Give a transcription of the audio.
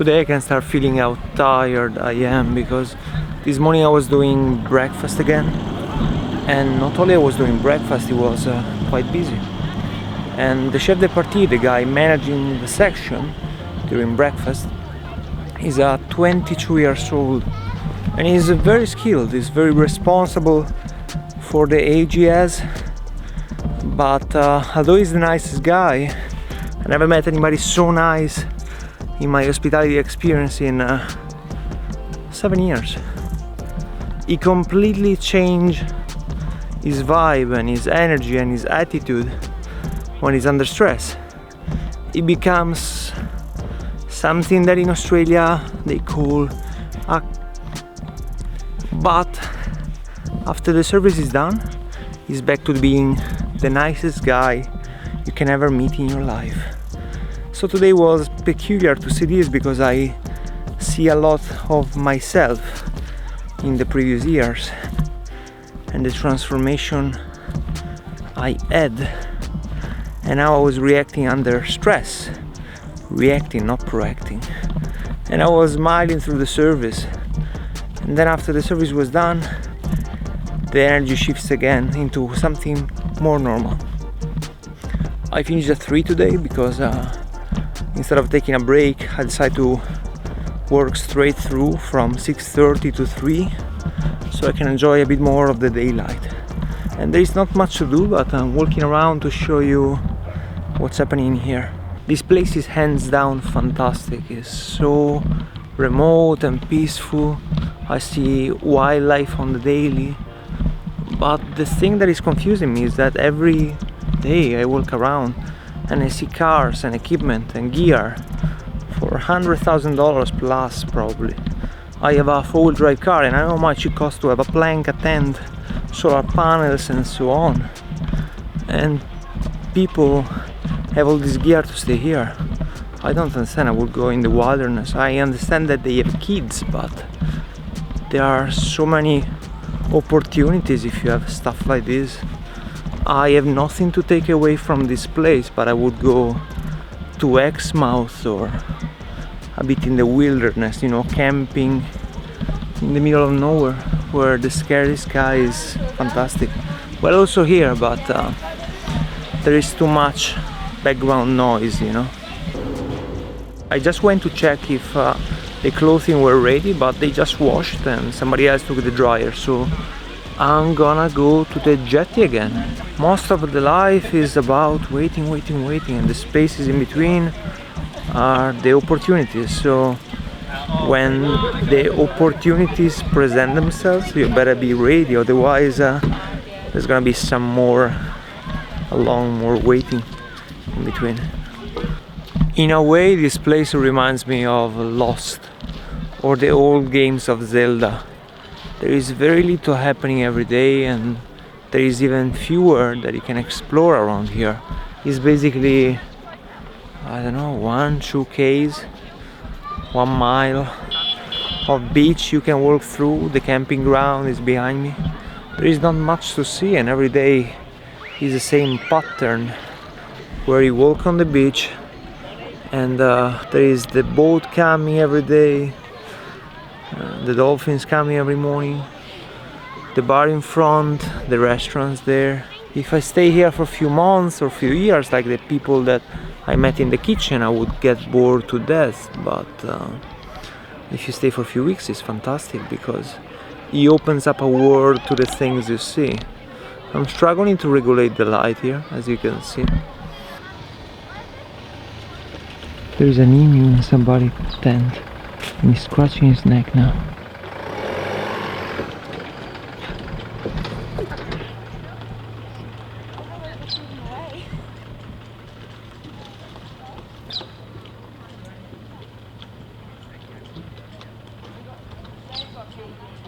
Today I can start feeling how tired I am, because this morning I was doing breakfast again, and not only I was doing breakfast, it was quite busy. And the chef de partie, the guy managing the section during breakfast, is a 22 years old, and he's very skilled, he's very responsible for the age he has. But although he's the nicest guy, I never met anybody so nice in my hospitality experience in 7 years. He completely changed his vibe and his energy and his attitude when he's under stress. He becomes something that in Australia they call a... But after the service is done, he's back to being the nicest guy you can ever meet in your life. So today was peculiar to see this, because I see a lot of myself in the previous years and the transformation I had, and how I was reacting under stress. Reacting, not proacting. And I was smiling through the service, and then after the service was done, the energy shifts again into something more normal. I finished at 3 today because instead of taking a break, I decided to work straight through from 6:30 to 3, so I can enjoy a bit more of the daylight. And there is not much to do, but I'm walking around to show you what's happening here. This place is hands down fantastic. It's so remote and peaceful. I see wildlife on the daily. But the thing that is confusing me is that every day I walk around and I see cars and equipment and gear for $100,000 plus probably. I have a 4-wheel drive car, and I know how much it costs to have a plank, a tent, solar panels and so on. And people have all this gear to stay here. I don't understand. I would go in the wilderness. I understand that they have kids, but there are so many opportunities if you have stuff like this. I have nothing to take away from this place, but I would go to Exmouth or a bit in the wilderness, you know, camping in the middle of nowhere where the scary sky is fantastic. Well, also here, but there is too much background noise, you know. I just went to check if the clothing were ready, but they just washed and somebody else took the dryer, so I'm gonna go to the jetty again. Most of the life is about waiting, and the spaces in between are the opportunities. So when the opportunities present themselves, you better be ready, otherwise there's gonna be a long more waiting in between. In a way, this place reminds me of Lost or the old games of Zelda. There is very little happening every day, and there is even fewer that you can explore around here. It's basically, I don't know, 1-2 k's, 1 mile of beach you can walk through. The camping ground is behind me. There is not much to see, and every day is the same pattern, where you walk on the beach and there is the boat coming every day, the dolphins coming every morning, the bar in front, the restaurants there. If I stay here for a few months or a few years, like the people that I met in the kitchen, I would get bored to death. But if you stay for a few weeks, it's fantastic, because it opens up a world to the things you see. I'm struggling to regulate the light here, as you can see. There is an emu in somebody's tent, and he's scratching his neck now.